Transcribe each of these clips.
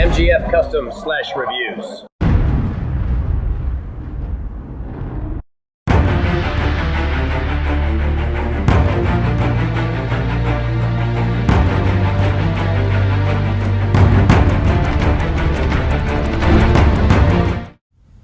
MGF Custom / Reviews.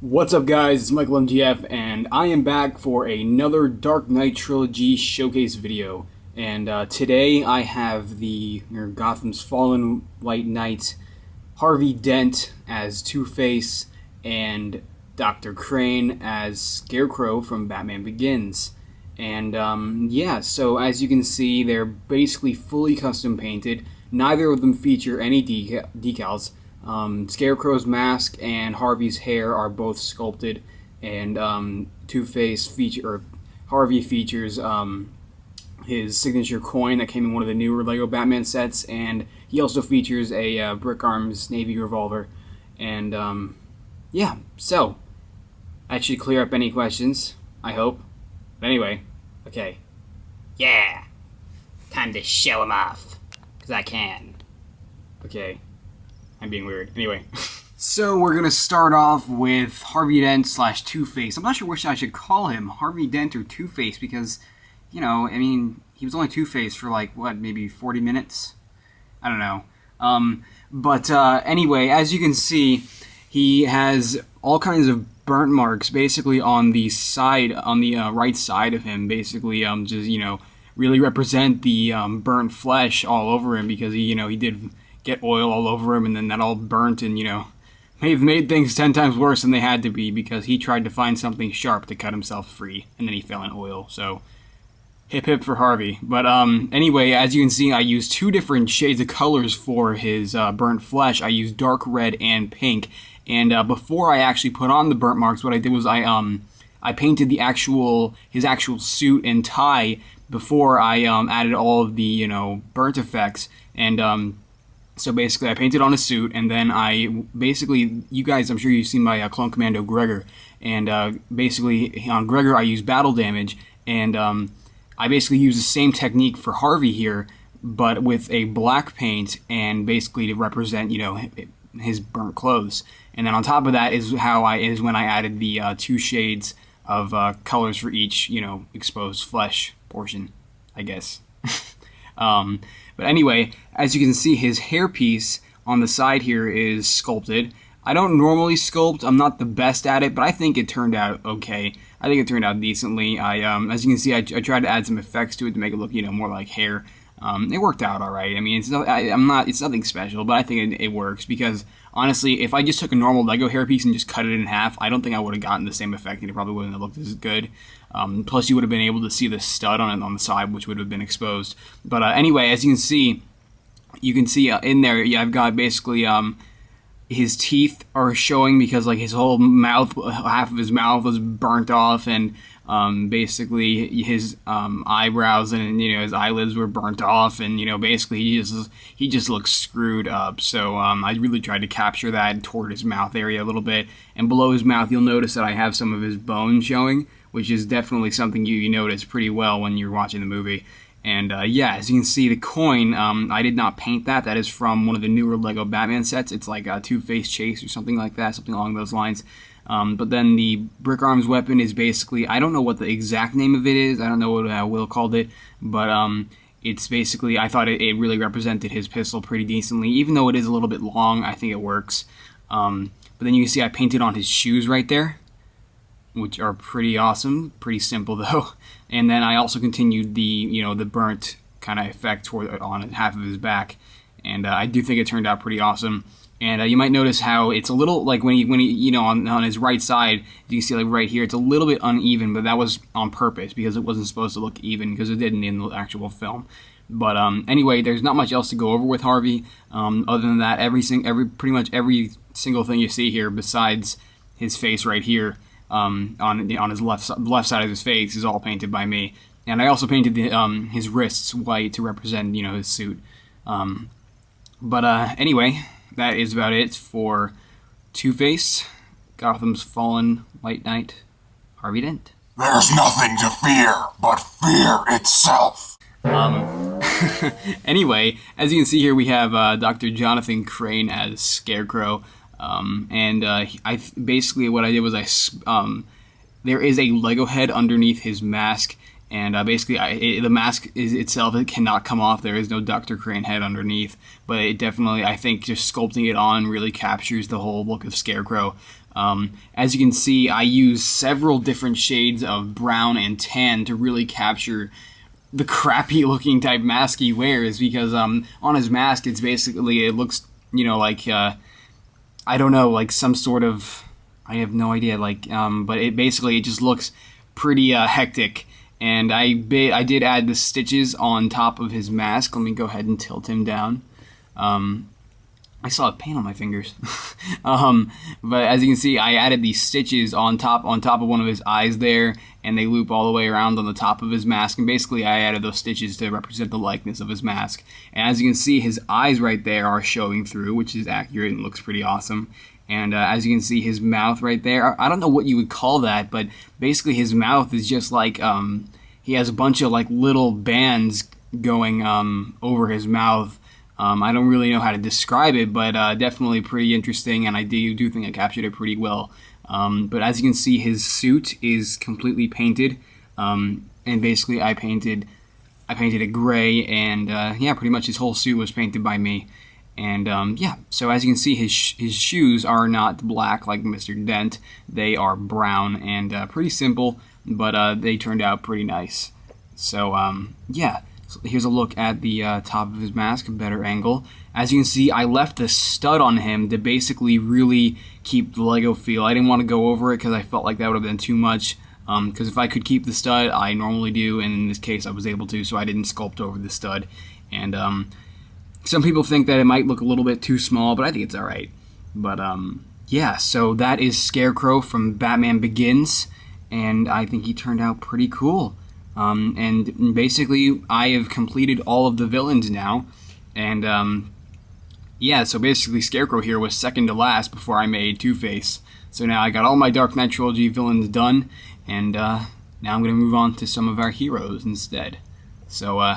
What's up guys, it's Michael MGF and I am back for another Dark Knight Trilogy showcase video. And today I have the Gotham's Fallen White Knight, Harvey Dent as Two-Face, and Dr. Crane as Scarecrow from Batman Begins. And yeah, so as you can see, they're basically fully custom painted. Neither of them feature any decals. Scarecrow's mask and Harvey's hair are both sculpted, and Two-Face Harvey features his signature coin that came in one of the newer Lego Batman sets, and he also features a Brick Arms Navy revolver. And yeah, so that should clear up any questions, I hope. But anyway, okay. Yeah, time to show him off, because I can. Okay. I'm being weird. Anyway. So we're going to start off with Harvey Dent / Two-Face. I'm not sure which I should call him, Harvey Dent or Two-Face, because, you know, I mean, he was only Two-Face for like, what, maybe 40 minutes? I don't know. But anyway, as you can see, he has all kinds of burnt marks basically on the side, on the right side of him, basically just, you know, really represent the burnt flesh all over him, because he did get oil all over him, and then that all burnt and, may have made things 10 times worse than they had to be, because he tried to find something sharp to cut himself free, and then he fell in oil. So hip hip for Harvey. But anyway, as you can see, I used two different shades of colors for his burnt flesh. I used dark red and pink, and before I actually put on the burnt marks, what I did was I painted his actual suit and tie before I added all of the burnt effects. And so basically, I painted on a suit, and then you guys, I'm sure you've seen my Clone Commando Gregor, and basically on Gregor I used battle damage, and I basically used the same technique for Harvey here, but with a black paint, and basically to represent, his burnt clothes. And then on top of that is when I added the two shades of colors for each, exposed flesh portion, I guess. But anyway, as you can see, his hairpiece on the side here is sculpted. I don't normally sculpt. I'm not the best at it, but I think it turned out okay. I think it turned out decently. As you can see, I tried to add some effects to it to make it look, more like hair. It worked out all right. I mean, it's nothing special, but I think it works, because honestly, if I just took a normal Lego hairpiece and just cut it in half, I don't think I would have gotten the same effect, and it probably wouldn't have looked as good. Plus, you would have been able to see the stud on the side, which would have been exposed. But anyway, as you can see in there, I've got basically his teeth are showing, because like his whole mouth, half of his mouth was burnt off, and basically his eyebrows and his eyelids were burnt off, and basically he just looks screwed up. So I really tried to capture that toward his mouth area a little bit, and below his mouth you'll notice that I have some of his bones showing, which is definitely something you notice pretty well when you're watching the movie. And yeah, as you can see, the coin, I did not paint that. That is from one of the newer Lego Batman sets. It's like a Two-Face Chase or something like that, something along those lines. But then the Brick Arms weapon is basically, I don't know what the exact name of it is. I don't know what Will called it. But it's basically, I thought it really represented his pistol pretty decently. Even though it is a little bit long, I think it works. But then you can see I painted on his shoes right there, which are pretty awesome, pretty simple though. And then I also continued the the burnt kind of effect on half of his back, and I do think it turned out pretty awesome. And you might notice how it's a little, like when he on his right side, you can see like right here, it's a little bit uneven, but that was on purpose, because it wasn't supposed to look even, because it didn't in the actual film. But anyway, there's not much else to go over with Harvey. Other than that, pretty much every single thing you see here, besides his face right here, on his left side of his face, is all painted by me. And I also painted his wrists white to represent his suit. But anyway, that is about it for Two-Face, Gotham's Fallen White Knight, Harvey Dent. There's nothing to fear but fear itself. Anyway, as you can see here, we have Dr. Jonathan Crane as Scarecrow, basically what I did was there is a Lego head underneath his mask, and the mask itself, it cannot come off. There is no Dr. Crane head underneath, but it definitely, I think, just sculpting it on really captures the whole look of Scarecrow. As you can see, I use several different shades of brown and tan to really capture the crappy looking type mask he wears, because on his mask it looks, like I don't know, like some sort of, I have no idea, but it just looks pretty hectic. And I did add the stitches on top of his mask. Let me go ahead and tilt him down. I still have paint on my fingers. But as you can see, I added these stitches on top of one of his eyes there, and they loop all the way around on the top of his mask. And basically, I added those stitches to represent the likeness of his mask. And as you can see, his eyes right there are showing through, which is accurate and looks pretty awesome. And as you can see, his mouth right there, I don't know what you would call that, but basically his mouth is just like, he has a bunch of like little bands going over his mouth. I don't really know how to describe it, but definitely pretty interesting, and I do think I captured it pretty well. But as you can see, his suit is completely painted, and basically I painted it gray, and pretty much his whole suit was painted by me. And so as you can see, his shoes are not black like Mr. Dent. They are brown and pretty simple, but they turned out pretty nice. So So here's a look at the top of his mask, a better angle. As you can see, I left the stud on him to basically really keep the Lego feel. I didn't want to go over it because I felt like that would have been too much. Because if I could keep the stud, I normally do, and in this case I was able to, so I didn't sculpt over the stud. And some people think that it might look a little bit too small, but I think it's alright. But yeah, so that is Scarecrow from Batman Begins, and I think he turned out pretty cool. And basically, I have completed all of the villains now, and yeah, so basically Scarecrow here was second to last before I made Two-Face. So now I got all my Dark Knight Trilogy villains done, and now I'm going to move on to some of our heroes instead. So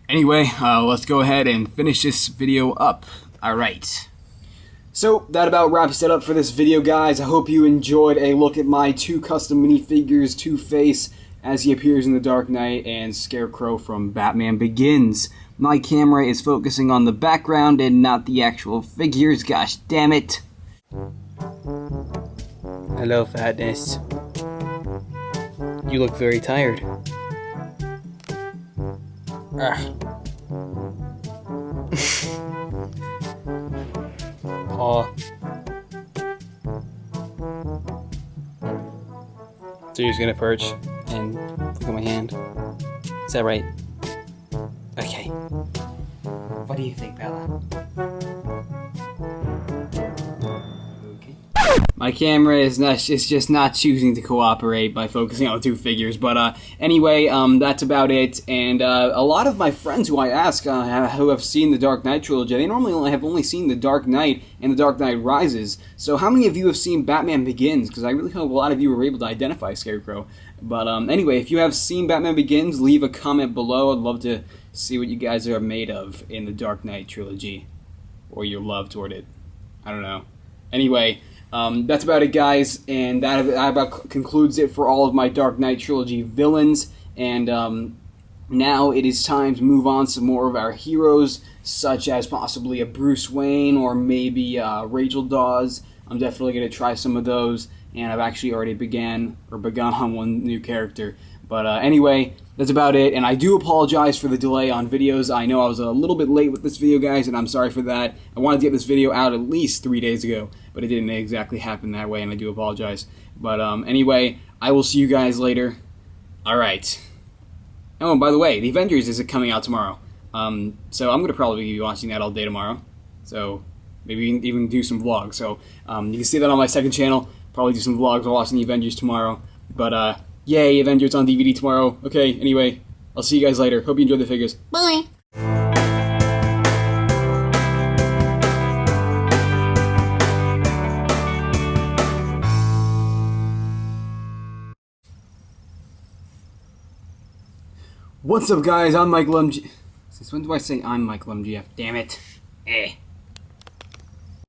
anyway, let's go ahead and finish this video up. Alright. So that about wraps it up for this video, guys. I hope you enjoyed a look at my two custom minifigures, Two-Face as he appears in The Dark Knight, and Scarecrow from Batman Begins. My camera is focusing on the background and not the actual figures, gosh damn it. Hello, fatness. You look very tired. Paw. So you're just gonna perch and look at my hand. Is that right? Okay. What do you think, Bella? Okay. My camera is just not choosing to cooperate by focusing on two figures, but anyway, that's about it. And a lot of my friends who I ask who have seen the Dark Knight trilogy, they normally have only seen the Dark Knight and the Dark Knight Rises. So how many of you have seen Batman Begins? Because I really hope a lot of you were able to identify Scarecrow. But anyway, if you have seen Batman Begins, leave a comment below. I'd love to see what you guys are made of in the Dark Knight trilogy, or your love toward it. I don't know. Anyway, that's about it, guys, and that about concludes it for all of my Dark Knight trilogy villains. And now it is time to move on to some more of our heroes, such as possibly a Bruce Wayne or maybe Rachel Dawes. I'm definitely going to try some of those, and I've actually already begun on one new character. But anyway, that's about it, and I do apologize for the delay on videos. I know I was a little bit late with this video, guys, and I'm sorry for that. I wanted to get this video out at least 3 days ago, but it didn't exactly happen that way, and I do apologize. But anyway, I will see you guys later. Alright. Oh, and by the way, The Avengers is coming out tomorrow. So I'm going to probably be watching that all day tomorrow. So maybe even do some vlogs. So you can see that on my second channel. Probably do some vlogs while watching The Avengers tomorrow. But yay, Avengers on DVD tomorrow. Okay, anyway, I'll see you guys later. Hope you enjoyed the figures. Bye. What's up, guys? I'm Michael MG. Since when do I say I'm Michael MGF? Damn it. Eh.